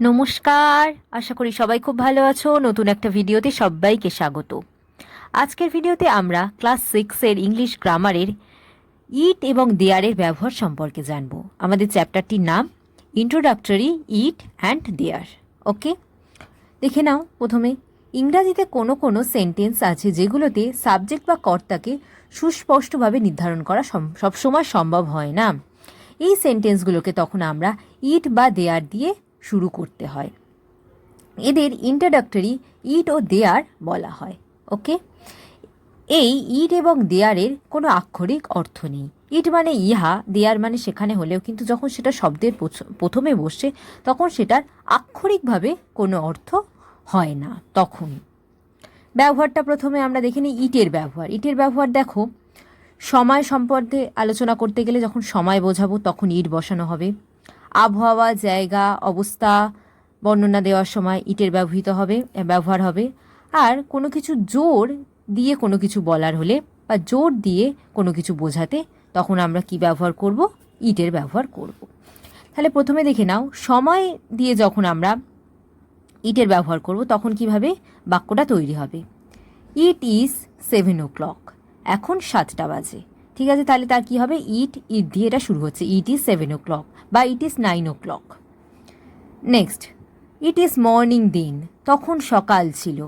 নমস্কার, আশা করি সবাই খুব ভালো আছো। নতুন একটা ভিডিওতে সবাইকে স্বাগত। আজকের ভিডিওতে আমরা ক্লাস 6-এর ইংলিশ গ্রামারের ইট এবং দেয়ারের ব্যবহার সম্পর্কে জানব। আমাদের চ্যাপ্টারটির নাম ইন্ট্রোডাক্টরি ইট অ্যান্ড দেয়ার। ওকে, দেখে নাও। প্রথমে, ইংরাজিতে কোনো কোনো সেন্টেন্স আছে যেগুলোতে সাবজেক্ট বা কর্তাকে সুস্পষ্টভাবে নির্ধারণ করা সবসময় সম্ভব হয় না। এই সেন্টেন্সগুলোকে তখন আমরা ইট বা দেয়ার দিয়ে শুরু করতে হয়। এদের ইন্ট্রোডাক্টরি ইট ও দেয়ার বলা হয়। ওকে, এই ইট এবং দেয়ারের কোনো আক্ষরিক অর্থ নেই। ইট মানে ইহা, দেয়ার মানে সেখানে হলেও কিন্তু যখন সেটা শব্দের প্রথমে বসে তখন সেটার আক্ষরিকভাবে কোনো অর্থ হয় না। তখন ব্যবহারটা প্রথমে আমরা দেখে নিই। ইটের ব্যবহার, দেখো, সময় সম্পর্কে আলোচনা করতে গেলে যখন সময় বোঝাবো তখন ইট বসানো হবে। আবহাওয়া, জায়গা, অবস্থা বর্ণনা দেওয়ার সময় ইটের ব্যবহার হবে। আর কোনো কিছু জোর দিয়ে কোনো কিছু বলার হলে বা জোর দিয়ে কোনো কিছু বোঝাতে তখন আমরা কি ব্যবহার করব? ইটের ব্যবহার করব। তাহলে প্রথমে দেখে নাও, সময় দিয়ে যখন আমরা ইটের ব্যবহার করব তখন কিভাবে বাক্যটা তৈরি হবে। ইট ইজ 7 o'clock, এখন 7টা বাজে। ঠিক আছে, তাহলে তার কি হবে? ইট দিয়ে এটা শুরু হচ্ছে। ইট ইজ 7 o'clock বা it is 9 o'clock। Next, it is morning দিন, তখন সকাল ছিল।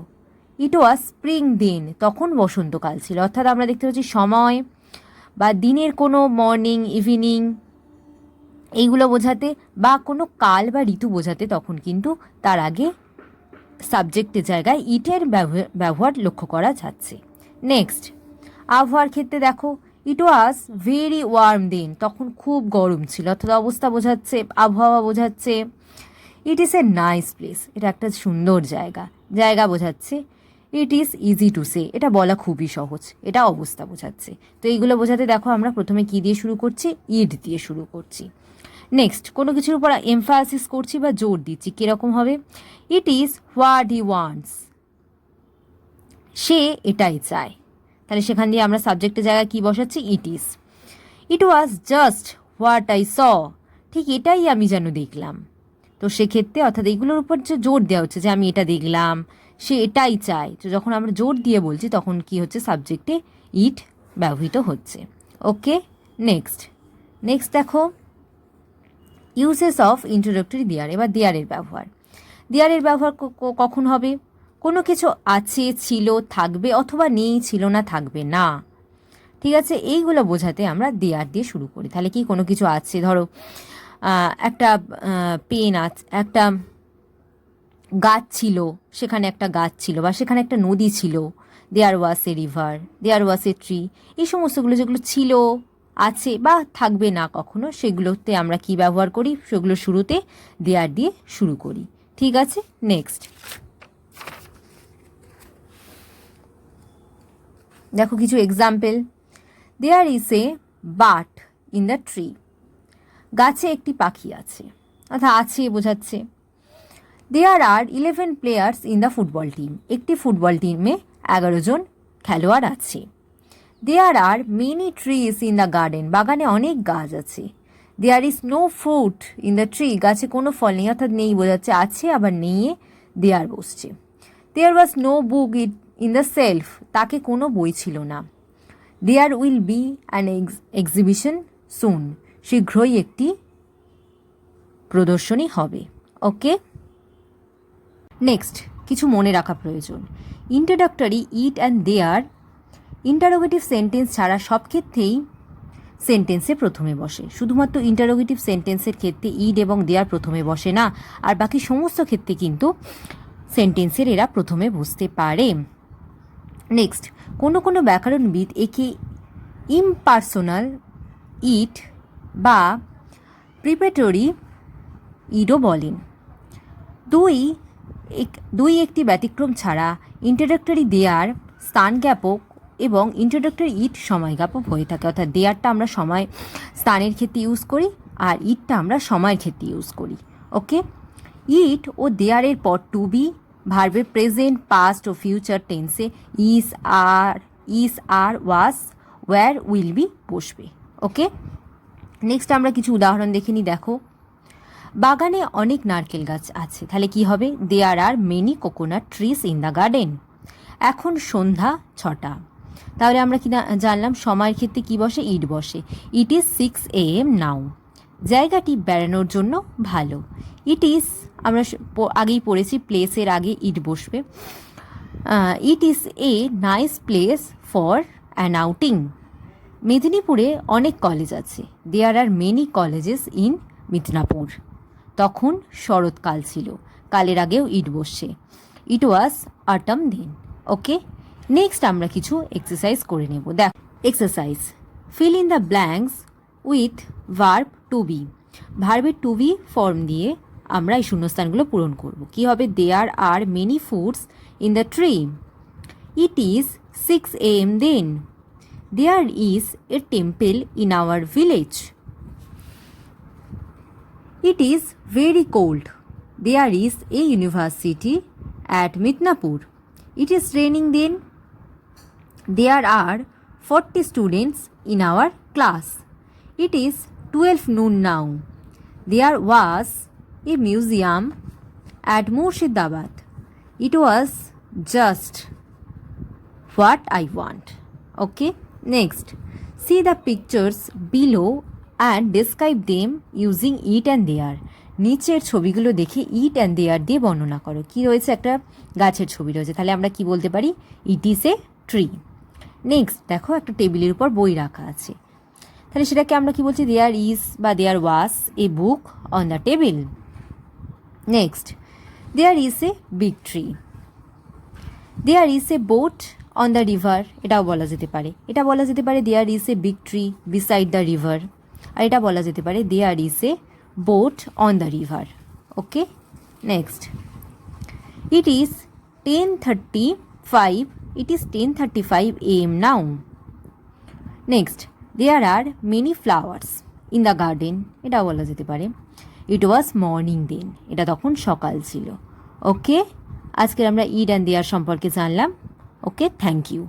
ইট ওয়াজ স্প্রিং দিন, তখন বসন্তকাল ছিল। অর্থাৎ আমরা দেখতে পাচ্ছি সময় বা দিনের কোনো মর্নিং, ইভিনিং এইগুলো বোঝাতে বা কোনো কাল বা ঋতু বোঝাতে তখন কিন্তু তার আগে সাবজেক্টের জায়গায় ইটের ব্যবহার লক্ষ্য করা যাচ্ছে। নেক্সট, আবহাওয়ার ক্ষেত্রে দেখো, ইট ওয়াজ ভেরি ওয়ার্ম দিন, তখন খুব গরম ছিল। অর্থাৎ অবস্থা বোঝাচ্ছে, আবহাওয়া বোঝাচ্ছে। ইট ইজ এ নাইস প্লেস, এটা একটা সুন্দর জায়গা বোঝাচ্ছে। It is easy to say, এটা বলা খুবই সহজ, এটা অবস্থা বোঝাচ্ছে। তো এইগুলো বোঝাতে দেখো আমরা প্রথমে কি দিয়ে শুরু করছি? ইট দিয়ে শুরু করছি। নেক্সট, কোনো কিছুর উপর এমফাসিস করছি বা জোর দিচ্ছি, কীরকম হবে? It is what he wants, সে এটাই চায়। তাহলে সেখান দিয়ে আমরা সাবজেক্টের জায়গায় কী বসাচ্ছি? It is. It was just what I saw, ঠিক এটাই আমি যেন দেখলাম। তো সেক্ষেত্রে অর্থাৎ এইগুলোর উপর যে জোর দেওয়া হচ্ছে যে আমি এটা দেখলাম, সে এটাই চায়। তো যখন আমরা জোর দিয়ে বলছি তখন কি হচ্ছে? সাবজেক্টে ইট ব্যবহৃত হচ্ছে। ওকে, নেক্সট দেখো, ইউসেস অফ ইন্ট্রোডাক্টরি দেয়ার। এবার দেয়ারের ব্যবহার কখন হবে? কোনো কিছু আছে, ছিল, থাকবে অথবা নেই, ছিল না, থাকবে না। ঠিক আছে, এইগুলো বোঝাতে আমরা দেয়ার দিয়ে শুরু করি। তাহলে কি কোনো কিছু আছে, ধরো একটা পেন আছে, একটা গাছ ছিল, সেখানে একটা গাছ ছিল বা সেখানে একটা নদী ছিল। There was a river, there was a tree. এই সমস্তগুলো যেগুলো ছিল, আছে বা থাকবে না কখনো, সেগুলোতে আমরা কি ব্যবহার করি? সেগুলো শুরুতে দেয়ার দিয়ে শুরু করি। ঠিক আছে, নেক্সট দেখো কিছু example. There is a bird in the tree, গাছে একটি পাখি আছে, অর্থাৎ আছে বোঝাচ্ছে। There are 11 players in the football team, একটি ফুটবল টিমে 11 জন খেলোয়াড় আছে। There are many trees in the garden, বাগানে অনেক গাছ আছে। There is no fruit in the tree, গাছে কোনো ফল নেই, অর্থাৎ নেই বোঝাচ্ছে, আছে আবার নেইয়ে দেয়ার বসছে। There was no book in the shelf, তাকে কোনো বই ছিল না। There will be an exhibition soon, শীঘ্রই একটি প্রদর্শনী হবে। ওকে, নেক্সট কিছু মনে রাখা প্রয়োজন। Introductory it and there interrogative sentence ছাড়া সব ক্ষেত্রেই সেন্টেন্সে প্রথমে বসে। শুধুমাত্র ইন্টারোগেটিভ সেন্টেন্সের ক্ষেত্রে ইট এবং দেয়ার প্রথমে বসে না, আর বাকি সমস্ত ক্ষেত্রে কিন্তু সেন্টেন্সের এরা প্রথমে বসতে পারে। নেক্সট, কোনো ব্যাকরণবিদ একে ইমপার্সোনাল ইট বা প্রিপেটরি ইটও বলেন। দুই একটি ব্যতিক্রম ছাড়া ইন্ট্রোডাক্টরি দেয়ার স্থানজ্ঞাপক এবং ইন্ট্রোডাক্টরি ইট সময়জ্ঞাপক হয়ে থাকে। অর্থাৎ দেয়ারটা আমরা সময় স্থানের ক্ষেত্রে ইউজ করি আর ইটটা আমরা সময়ের ক্ষেত্রে ইউজ করি। ওকে, ইট ও দেয়ারের পর টু বি ভার্বের প্রেজেন্ট, পাস্ট ও ফিউচার টেন্সে is, are, was, were, will be বসবে। ওকে, নেক্সট আমরা কিছু উদাহরণ দেখে নিই। দেখো, বাগানে অনেক নারকেল গাছ আছে, তাহলে কি হবে? There are many coconut trees in the garden. এখন সন্ধ্যা 6টা, তাহলে আমরা কি জানলাম? সময়ের ক্ষেত্রে কি বসে? ইট বসে। ইট ইজ 6 AM নাও। জায়গাটি বেড়ানোর জন্য ভালো। ইট ইজ, আমরা আগেই পড়েছি, প্লেসের আগে ইট বসবে। It is a nice place for an outing. মেদিনীপুরে অনেক কলেজ আছে। There are many colleges in Midnapore. তখন শরৎকাল ছিল, কালের আগেও ইট বসছে। ইট ওয়াজ অটম দেন। ওকে, নেক্সট আমরা কিছু এক্সারসাইজ করে নেব। দেখ, exercise, fill in the blanks with verb to be. ভার্বের টু বি ফর্ম দিয়ে আমরা এই শূন্যস্থানগুলো পূরণ করব। কি হবে? There are many foods in the tree. It is 6 AM then. There is a temple in our village. It is very cold. There is a university at Midnapur. It is raining then. There are 40 students in our class. It is 12 noon now. There was a museum at Murshidabad. It was just what I want. Okay, next. See the pictures below and describe them using it and there. নিচের ছবিগুলো দেখে ইট and দেয়ার দিয়ে বর্ণনা করো। কি রয়েছে? একটা গাছের ছবি রয়েছে, তাহলে আমরা কি বলতে পারি? ইট ইজ এ ট্রি। নেক্সট দেখো, একটা টেবিলের উপর বই রাখা আছে, তাহলে সেটাকে আমরা কি বলছি? দেয়ার ইজ বা there was a book on the table. Next, there is a big tree. There is a boat on the river. এটাও বলা যেতে পারে। এটা বলা যেতে পারে there is a big tree beside the river. আর এটা বলা যেতে পারে there is a boat on the river. Okay, next, it is 10:35। It is 10:35 AM now. Next, there are many flowers in the garden. এটা বলা যেতে পারে ইট ওয়াজ morning দেন। এটা তখন সকাল ছিল। ওকে, আজকের আমরা ইট অ্যান্ড দেয়ার সম্পর্কে জানলাম। ওকে, থ্যাংক ইউ।